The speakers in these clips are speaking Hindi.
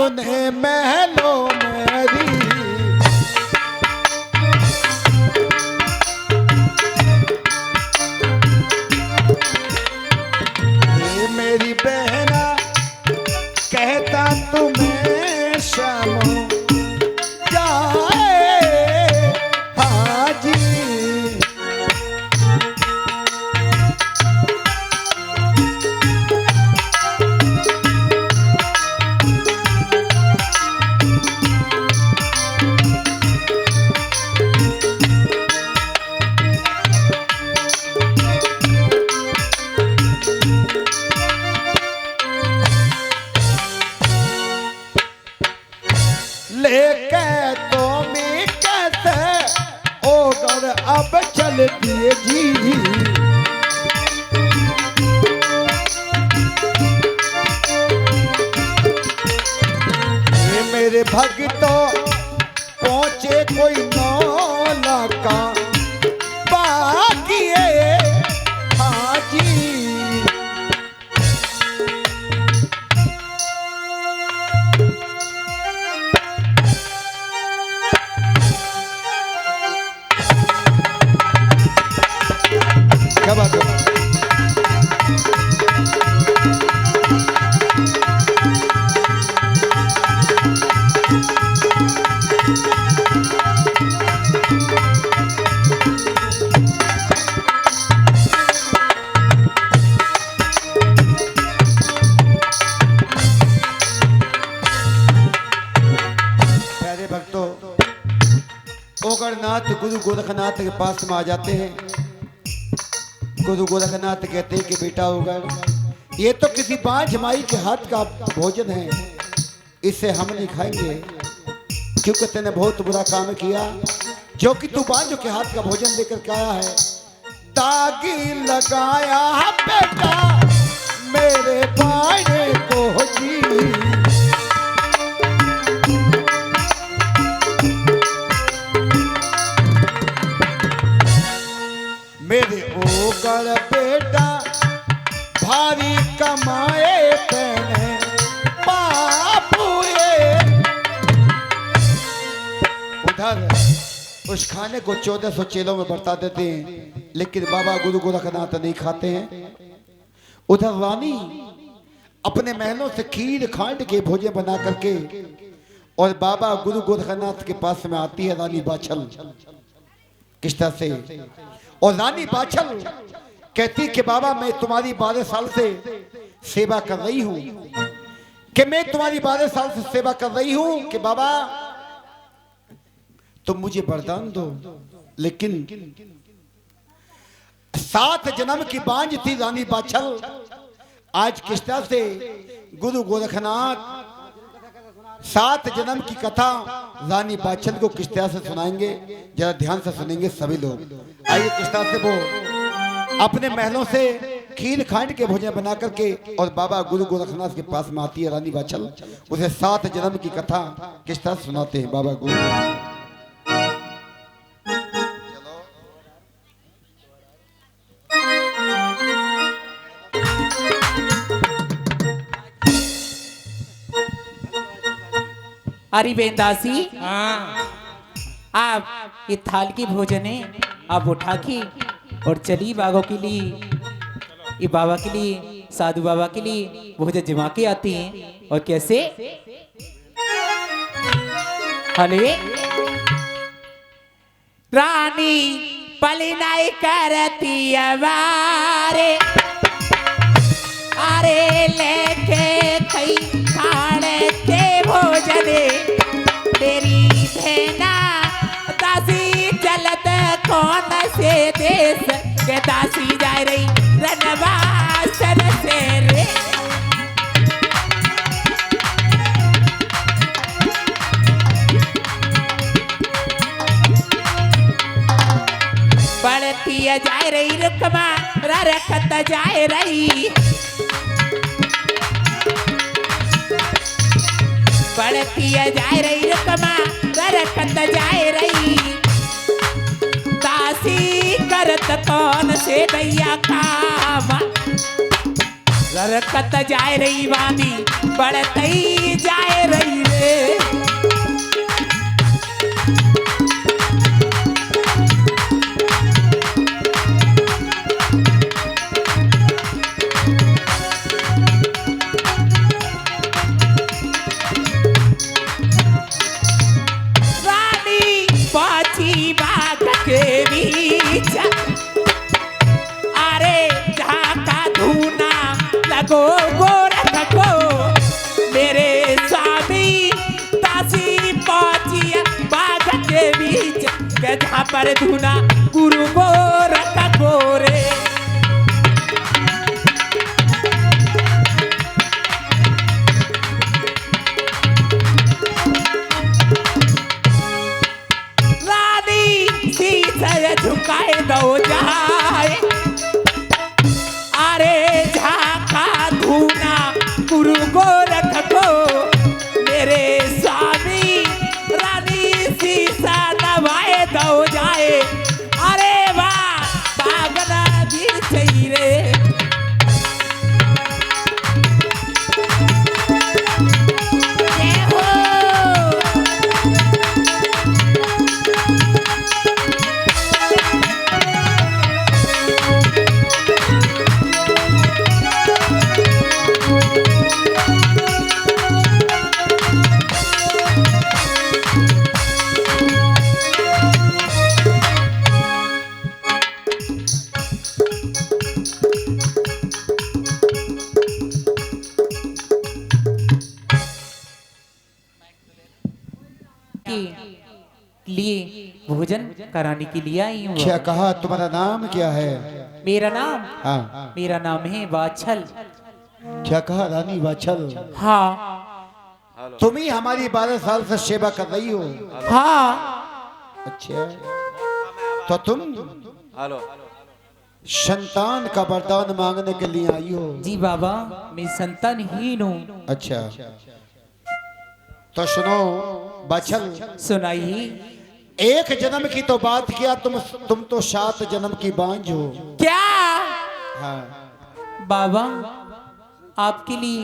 अपने महलों मेरी ये मेरी बहना कहता तुम्हें शामों जाए हाजी। लेके तो मैं कैसे ओगर अब चल दिए जी। ये मेरे भक्तों पहुंचे कोई 9 लाख का बाकी है हाजी। क्या बात है? प्यारे भक्तों, ओगरनाथ गुरु गोरखनाथ के पास में आ जाते हैं। गुरु गोरखनाथ कहते हैं कि बेटा ओगर, ये तो किसी बांझ माई के हाथ का भोजन है, इसे हम नहीं खाएंगे क्योंकि तूने बहुत बुरा काम किया जो कि तू बांझों के हाथ का भोजन लेकर के आया है। दागी लगाया बेटा मेरे बाणे को जी। मेरे ओगर बेटा भारी कमाए पहने बापुए। उधर उस खाने को 1400 चेलों में बरता देते हैं, लेकिन बाबा गुरु गोरखनाथ नहीं खाते हैं। उधर रानी अपने महलों से खीर खांड के भोजन बना करके और बाबा गुरु गोरखनाथ के पास में आती है रानी बाछल किस तरह से। और रानी बाछल कहती कि बाबा मैं तुम्हारी 12 साल से सेवा कर रही हूं, कि मैं तुम्हारी 12 साल से सेवा कर रही हूं कि बाबा तुम मुझे वरदान दो। लेकिन 7 जन्म की बांझ थी रानी बाछल, आज किस तरह से गुरु गोरखनाथ 7 जन्म की कथा रानी बाछल को किस तरह से सुनाएंगे, जरा ध्यान से सुनेंगे सभी लोग। आइए किस तरह से वो अपने महलों से खीर खांड के भोजन बना करके और बाबा गुरु गोरखनाथ के पास में आती है रानी बाछल, उसे 7 जन्म की कथा किस तरह सुनाते हैं बाबा गुरु। अरे बेंदासी, आप ये थाल की भोजन है, आप उठा के और चली बागों के लिए, ये बाबा के लिए, साधु बाबा के लिए भोजन जमा के आते हैं। और कैसे हले रानी पलिनाई करती अवारे, अरे लेके कई खाने के भोजने तेरी भेना दासी चलत कौन से देश के दासी जा रही रनवासन से रे। बढ़ती जा रही रुकमा रखत जाए रही, बढ़ती जाए रही रुकमा रखत जाए रही। दासी करत कौन से दैया काम, ररकत जाए रही वादी बढ़तई जाए रही रे। रानी पाची बाग के बीच लगो गोरख को मेरे स्वामी दासी पहुंची बाग के बीच के जहाँ पर धुना गुरु गोरख गोरे। रानी शीश झुकाए दो जाए गुरु गोरख को मेरे स्वामी रानी सीसा दबाए दो जाए। अरे वाह पागला भी सही रे। लिए भोजन कराने के लिए आई हूँ। क्या कहा? तुम्हारा नाम क्या है? मेरा नाम? हाँ, मेरा नाम है वाछल। क्या कहा? रानी वाछल? हाँ। तुम ही हमारी 12 साल से सेवा कर रही हो? हाँ। अच्छा, तो तुम संतान का वरदान मांगने के लिए आई हो? जी बाबा, मैं संतानहीन हूँ। अच्छा, तो सुनो वाछल, सुनाइए। एक जन्म की तो बात किया, तुम तो 7 जन्म की बांझ हो। क्या? हाँ बाबा, आपके लिए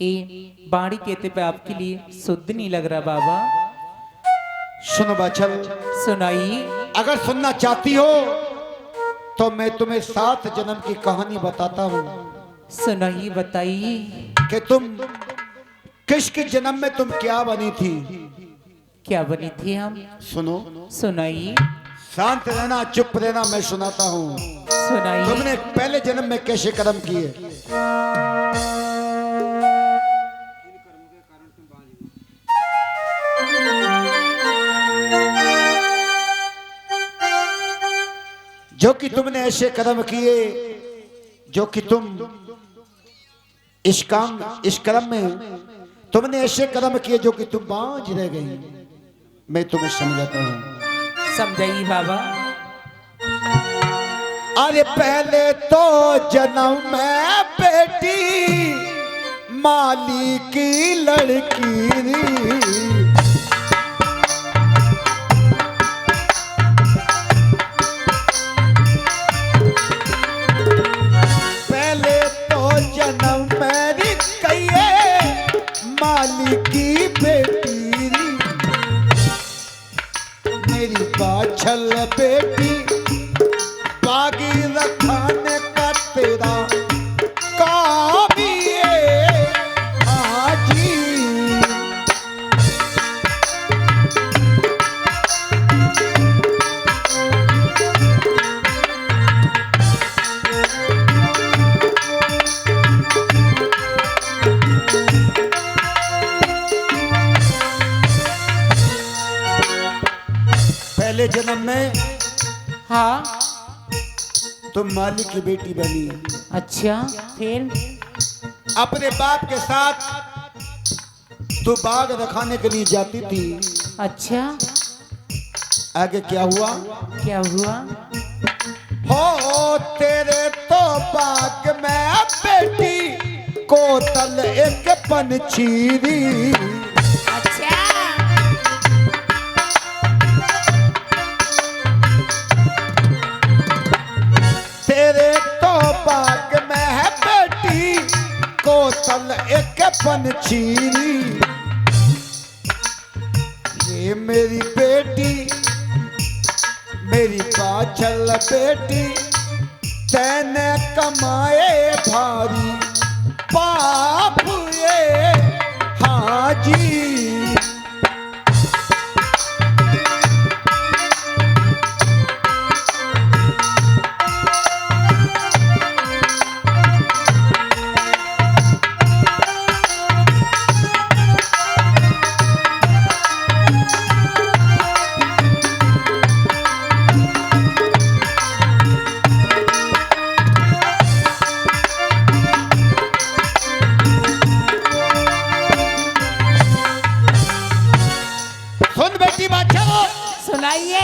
ये बाड़ी कहते पे आपके लिए शुद्ध नहीं लग रहा बाबा। सुनो वाछल, सुनाइए। अगर सुनना चाहती हो तो मैं तुम्हें 7 जन्म की कहानी बताता हूँ। सुनाइए, बताइए कि तुम किस जन्म में तुम क्या बनी थी। क्या बनी थी हम? सुनो। सुनाइए। शांत रहना, चुप रहना, मैं सुनाता हूँ। सुनाइए। तुमने पहले जन्म में कैसे कर्म किए? जो कि तुमने ऐसे कर्म किए जो कि तुम इस कर्म में तुमने ऐसे कर्म किए जो कि तुम बांझ रह गई। मैं तुम्हें समझाता हूँ। समझाइए बाबा। अरे पहले तो जन्म में बेटी माली की लड़की, पहले तो जन्म मेरी कहिए माली की बेटी, मेरी वाछल बेटी बागी रखाने का तेरा काम ये आजी। पहले जन्म में हाँ। तुम मालिक की बेटी बनी। अच्छा, फिर? अपने बाप के साथ तू बाग रखाने के लिए जाती थी। अच्छा, आगे क्या हुआ? क्या हुआ? हो तेरे तो बाग में बेटी कोतल एक पंछीरी। अच्छा। तेरे तो बाग में है बेटी पंछीरी, ये मेरी बेटी मेरी पाछल बेटी, तैने कमाए भारी पाप ये हाजी। सुनाइए।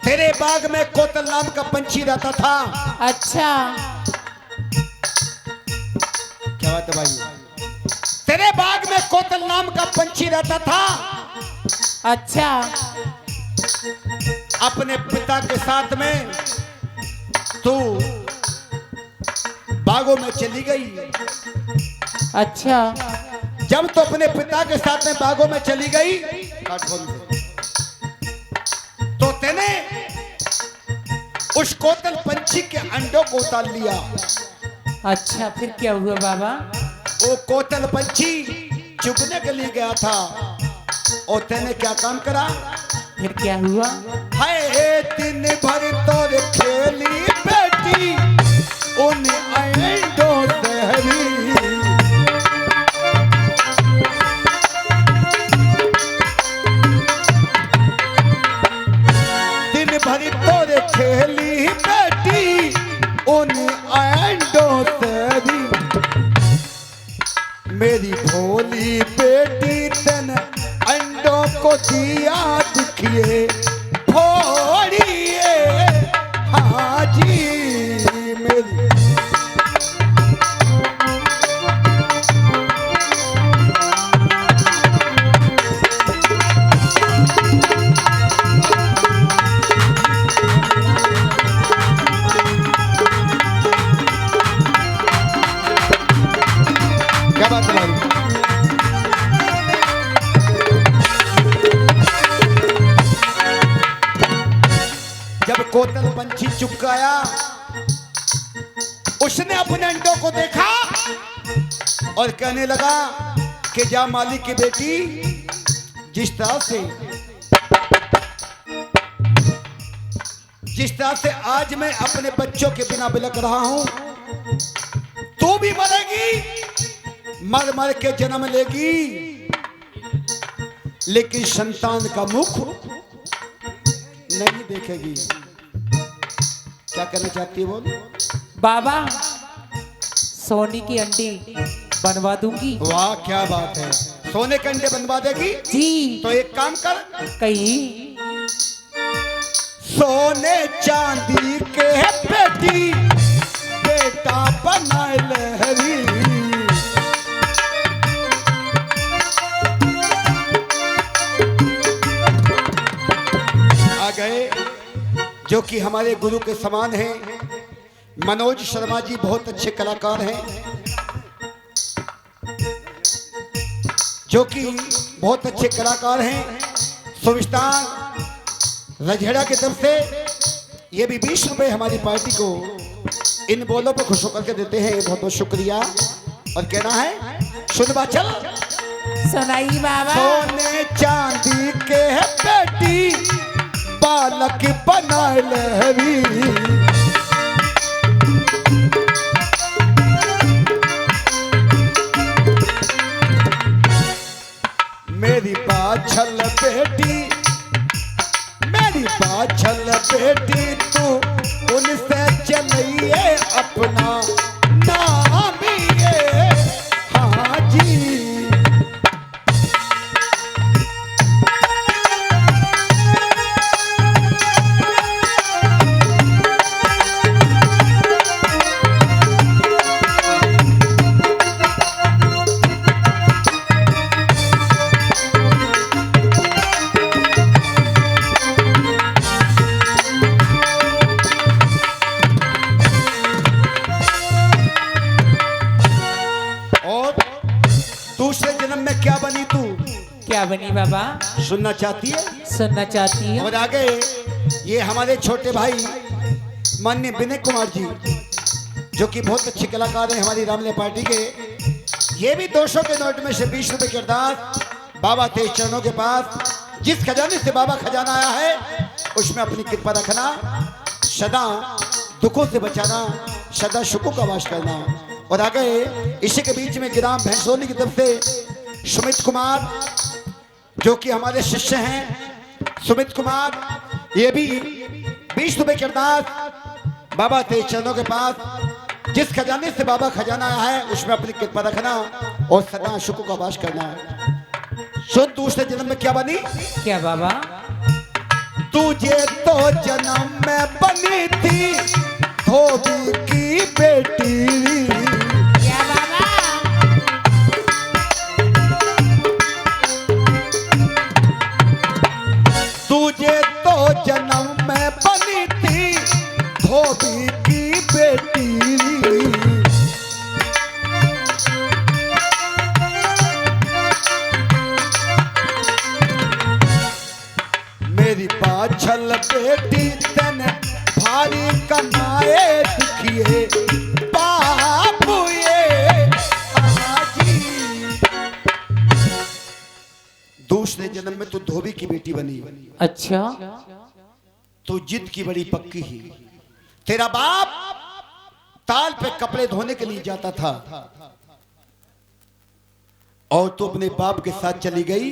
तेरे बाग में कोतल नाम का पंछी रहता था। अच्छा, क्या बात है भाई? तेरे बाग में कोतल नाम का पंछी रहता था। अच्छा, अपने पिता के साथ में तू बागों में चली गई। अच्छा, जब तो अपने पिता के साथ में बागों में चली गई तो तेने उस कोतल पंछी के अंडों को उतार लिया। अच्छा, फिर क्या हुआ बाबा? वो कोतल पंछी चुगने के लिए गया था और तेने क्या काम करा? फिर क्या हुआ? हाय दिन भर तोर खेली बेटी उन अंडों से। भरी तोरे खेली बेटी उन अंडों से भी, मेरी भोली बेटी तन अंडों को दिया दुखिए फोड़िए हाजी मेरी। क्या बात है? जब कोतल पंछी चुप आया, उसने अपने अंडों को देखा और कहने लगा कि जा मालिक की बेटी, जिस तरह से आज मैं अपने बच्चों के बिना बिलक रहा हूं, तू भी मरेगी, मर मर के जन्म लेगी, लेकिन संतान का मुख नहीं देखेगी। क्या कहना चाहती है बोल? बाबा, सोने की अंडी बनवा दूंगी। वाह, क्या बात है! सोने के अंडे बनवा देगी जी। तो एक काम कर, कहीं सोने चांदी के बेटी बेटा बना लहरी। आ गए जो कि हमारे गुरु के समान हैं। मनोज शर्मा जी बहुत अच्छे कलाकार हैं, जो कि बहुत अच्छे कलाकार हैं। सुविस्तान रजहेड़ा की तरफ से ये भी 20 रुपए हमारी पार्टी को इन बोलों पर खुश होकर के देते हैं। बहुत बहुत शुक्रिया। और कहना है सुनवा चल। सुनाइए बाबा। सोने चांदी के बेटी बालक बना लहरी, मेरी बाछल बेटी, मेरी बाछल बेटी, तू उनसे चलिए अपना नाम ये हाजी। दूसरे जन्म में क्या बनी तू? क्या बनी बाबा? सुनना चाहती है? सुनना चाहती हूँ। और आगे ये हमारे छोटे भाई माननीय विनय कुमार जी, जो कि बहुत अच्छे कलाकार हैं हमारी रामले पार्टी के, ये भी 200 के नोट में से 20 रुपए की अरदास बाबा तेज चरणों के पास। जिस खजाने से बाबा खजाना आया है उसमें अपनी कृपा रखना, सदा दुखों से बचाना, सदा सुखों का वास करना। और आगे इसी के बीच में ग्राम भैंसोली की तरफ से सुमित कुमार, जो कि हमारे शिष्य हैं, सुमित कुमार, ये भी 20 रुपए की अरदास बाबा तेज चरणों के पास। जिस खजाने से बाबा खजाना आया है उसमें अपनी कृपा रखना और सदा सुखों का वास करना। सुन, दूसरे जन्म में क्या बनी? क्या बाबा? तुझे तो जन्म में बनी थी धोबी की बेटी। क्या बाबा? तुझे तो जन्म में बनी थी धोबी की बेटी। मेरी पाछल बेटी तने भारी कमाए दिखिए बापू ये आजी। दूसरे जन्म में तू धोबी की बेटी बनी। अच्छा, तू जिद की बड़ी पक्की ही। तेरा बाप ताल पे कपड़े धोने के लिए जाता था और तू अपने बाप के साथ चली गई।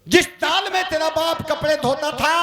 जिस ताल में तेरा बाप कपड़े धोता था